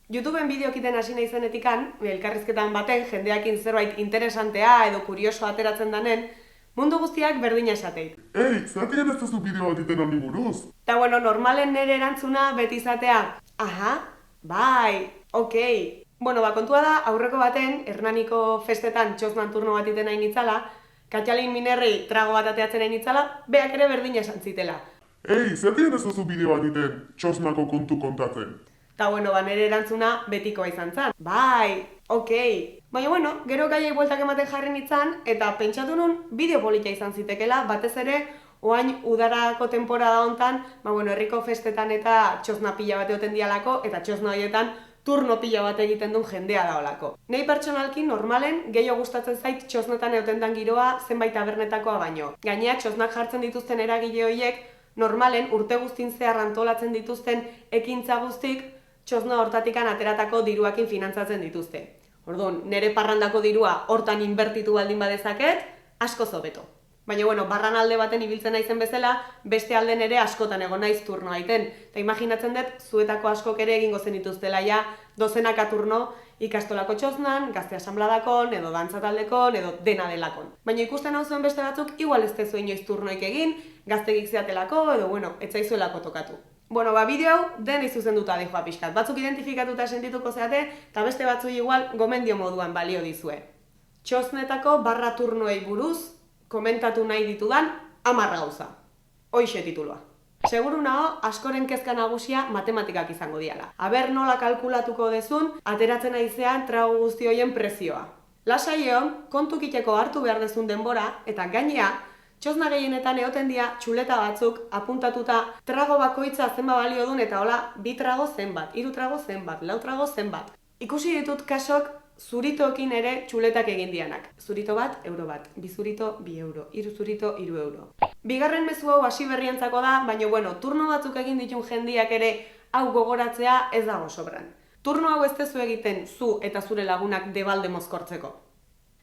YouTubeen bideokiten hasi nahi zenetikan, elkarrizketan baten jendeakin zerbait interesantea edo kurioso ateratzen danen, mundu guztiak berdina esateit. Ei, zeratikan ez duzu bideo bat iten honi buruz? Eta bueno, normalen nire erantzuna beti izatea, aha, bai, okei. Bueno, kontua da, aurreko baten, Hernaniko festetan txosnan turno bat iten nahi nitzala, Katxalin Minerri trago bat ateatzen nahi nitzala, beak ere berdina esan zitela. Ei, zeratikan ez duzu bideo bat iten txosnako kontu kontatzen? Eta bueno, nire erantzuna betikoa izan zen. Bai, okei. Baina bueno, gero gaiai bueltak ematen jarri nintzen, eta pentsatu nun bideo polita izan zitekela, batez ere, oain udarako temporada hontan, herriko festetan eta txosna pila bat egoten dialako, eta txosna horietan turno pila bat egiten duen jendea daolako. Nei pertsonalki normalen gehiago gustatzen zait txosnetan egoten den giroa zenbait tabernetakoa baino. Gainea txosnak jartzen dituzten eragile horiek normalen urte guztin zehar antolatzen dituzten ekintza guztik txosna hortatikan ateratako diruakin finantzatzen dituzte. Orduan, nire parrandako dirua hortan inbertitu baldin badezaket, asko zobeto. Baina, barran alde baten ibiltzen naizen bezala, beste alden ere askotan egon naiz turno aiten. Eta imaginatzen dut, zuetako askok ere egingo zenituztela ja, dozenaka turno ikastolako txosnan, gazte asanbladakon, edo dantzataldekon, edo dena delakon. Baina ikusten hau zuen beste batzuk, igual ez tezu inoiz turnoik egin, gaztegik zeatelako, edo etzaizuelako tokatu. Bideo hau denei zuzenduta dihoa pixkat. Batzuk identifikatuta sentituko zeate, eta beste batzuk igual gomendio moduan balio dizue. Txosnetako barra turnoei buruz, komentatu nahi ditudan 10 gauza. Hoixe tituloa. Seguru nago, askoren kezka nagusia matematikak izango diala. Aber nola kalkulatuko dezun, ateratzen aizean trago guzti hoien prezioa. Lasai egon, kontukiteko hartu behar dezun denbora, eta gainea, txosna gehienetan egoten dira txuleta batzuk apuntatuta trago bakoitza zenbat balio duen eta hola 2 trago zenbat, 3 trago zenbat, 4 trago zenbat. Ikusi ditut kasok zuritoekin ere txuletak egin dianak. Zurito bat, euro bat. 2 zurito, 2 euro. 3 zurito, 3 euro. Bigarren mezu hau hasi berrientzako da, baina turno batzuk egin ditun jendiak ere hau gogoratzea ez dago sobran. Turno hau ez tezu egiten zu eta zure lagunak debalde mozkortzeko.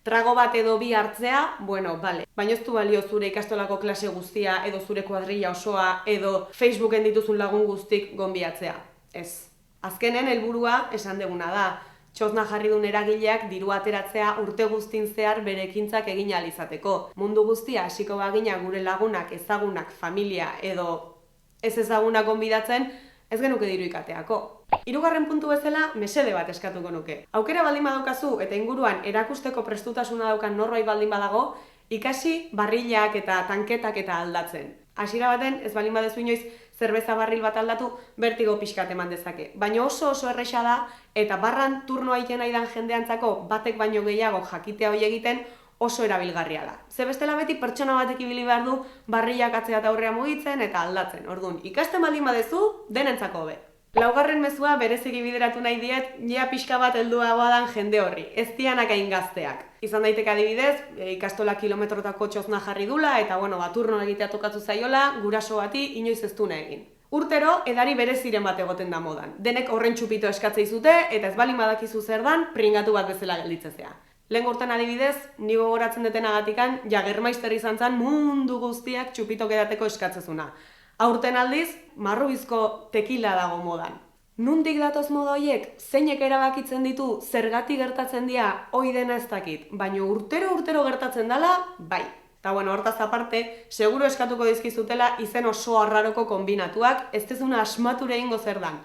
Trago bat edo 2 hartzea, bale. Baina ez du balio zure ikastolako klase guztia, edo zure kuadrilla osoa, edo Facebooken dituzun lagun guztik gonbiatzea. Ez. Azkenen helburua esan deguna da. Txosna jarri duen eragileak diru ateratzea urte guztin zehar bere ekintzak egin ahal izateko. Mundu guztia hasiko bagina gure lagunak, ezagunak, familia edo ez ezagunak gonbidatzen, ez genuke diru ikateako. 3. puntu bezala, mesede bat eskatuko nuke. Aukera baldin badaukazu eta inguruan erakusteko prestutasuna daukan norbait baldin badago, ikasi barrilak eta tanketak eta aldatzen. Hasiera baten, ez baldin badezu inoiz zerbeza barril bat aldatu, bertigo pixkat eman dezake. Baina oso erresa da, eta barran turnoa egiten aidan jendeantzako batek baino gehiago jakitea hoi egiten oso erabilgarria da. Ze bestela beti pertsona batek ibili behar du barrilak atzea eta aurrea mugitzen eta aldatzen. Orduan, ikasten baldin badezu, denentzako hobe. 4. mezua bereziki bideratu nahi diet, ja pixka bat helduagoa dan jende horri, ez dianak hain gazteak. Izan daiteke adibidez, ikastola kilometrotako txosna jarri dula, eta turno egitea tokatu zaiola, guraso bati inoiz ez duna egin. Urtero, edari bereziren bat egoten da modan. Denek horren txupito eskatzei zute, eta ez baldin badakizu zer dan, pringatu bat bezala gelditzezea. Lehen urtean adibidez, ni gogoratzen detenagatikan, Jagermeister izan zen mundu guztiak txupito edateko eskatzezuna. Aurten aldiz, marrubizko tekila dago modan. Nundik datoz moda horiek, zeinek erabakitzen ditu zergatik gertatzen dira hoi dena ez dakit, baina urtero gertatzen dela, bai. Eta hortaz aparte, seguro eskatuko dizkizutela izen oso arraroko kombinatuak, ez tezuna asmature egingo zer dan.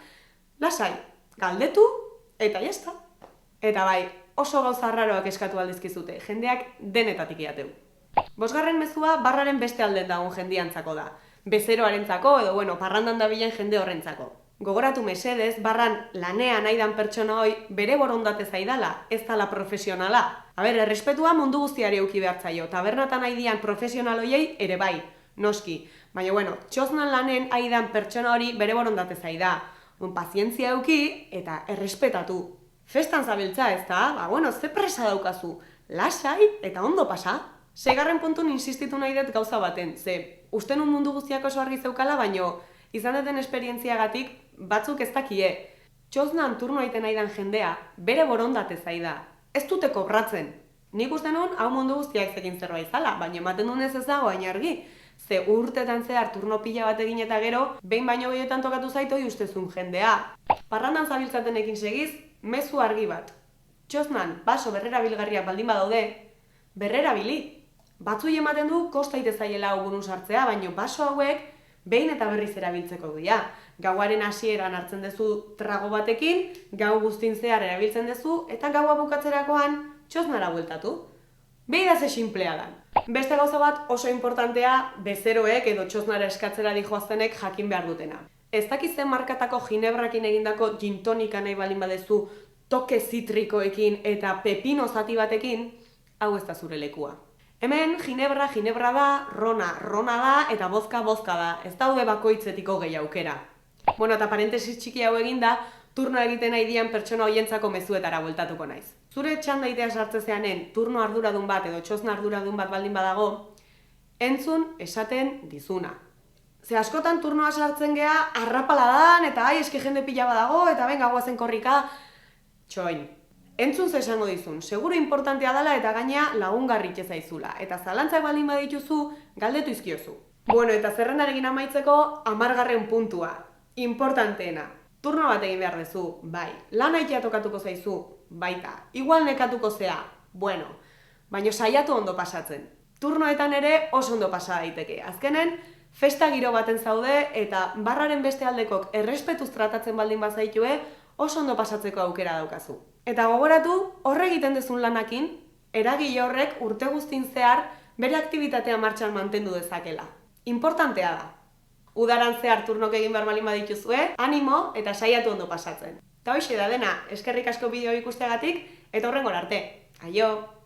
Lasai, galdetu, eta jazta. Eta bai, oso gauza arraroak eskatu aldizkizute, jendeak denetatik iateu. 5. mezua barraren beste alden dagoen jendiantzako da. Bezeroarentzako edo parrandan dabilen jende horrentzako. Gogoratu mesedez, barran lanean aidan pertsona hoi bere borondate zaidala, ez dala profesionala. Errespetua mundu guztiari euki behartzaio, tabernatan aidian profesional hoiei ere bai, noski. Baina, txosnan lanen aidan pertsona hori bere borondate zaida. Pazientzia euki eta errespetatu. Festan zabiltza ez da, ze presa daukazu, lasai eta ondo pasa. 6. puntun insistitu nahi dut gauza baten, ze uste nun mundu guztiak oso argi zeukala, baino izan duten esperientziagatik batzuk ez dakie. Txosnan turno aiten aidan jendea, bere borondate zaida. Ez dute kobratzen. Nik uste nun hau mundu guztiak zekin zerbait zala, baina ematen duen ez dago hain argi. Ze urtetan zehar turno pila bat egin eta gero, behin baino gehiotan tokatu zaitu ustezun jendea. Parrandan zabiltzatenekin segiz, mezu argi bat. Txosnan, baso berrerabilgarriak baldin badaude, berrerabili. Batzui ematen du kosta zaiela hau burun sartzea, baino baso hauek behin eta berriz erabiltzeko dira. Gauaren hasieran hartzen duzu trago batekin, gau guztin zehar erabiltzen duzu, eta gaua bukatzerakoan txosnara bueltatu. Behi da ze sinplea dan. Beste gauza bat oso importantea bezeroek edo txosnara eskatzera dijoaztenek jakin behar dutena. Ez dakiz zen markatako ginebrakin egindako gin tonika nahi balin badezu toke zitrikoekin eta pepino zati batekin, hau ez da zure lekua. Hemen ginebra da, rona da eta bozka da. Ez daude bakoitzetiko gehi aukera. Bueno, eta parentesis txiki hau eginda, turno egiten nahi dian pertsona hoientzako mezuetara bueltatuko naiz. Zure txandaitea sartzezeanen turno arduradun bat edo txosna arduradun bat baldin badago, entzun esaten dizuna. Ze askotan turnoa sartzen gea arrapaladan eta eske jende pila badago eta benga guazen korrika. Txoin, entzun ze esango dizun, seguro importantea dela eta gaina lagungarri zaizula. Eta zalantzak baldin badituzu, galdetu izkiozu. Bueno, eta zerrendarekin amaitzeko 10. puntua. Importanteena. Turno bat egin behar dezu, bai. Lan aitea tokatuko zaizu, baita. Igual nekatuko zea, bueno. Baina saiatu ondo pasatzen. Turnoetan ere oso ondo pasa daiteke. Azkenen, festa giro baten zaude eta barraren beste aldekok errespetuz tratatzen baldin bazaitue, oso ondo pasatzeko aukera daukazu. Eta gogoratu, horre egiten dezun lanakin, eragile horrek urte guztin zehar bere aktibitatea martxan mantendu dezakela. Importantea da. Udaran zehar turnok egin behar balin badituzue, animo eta saiatu ondo pasatzen. Eta hoxe da dena, eskerrik asko bideo ikusteagatik eta horrengora arte. Aio!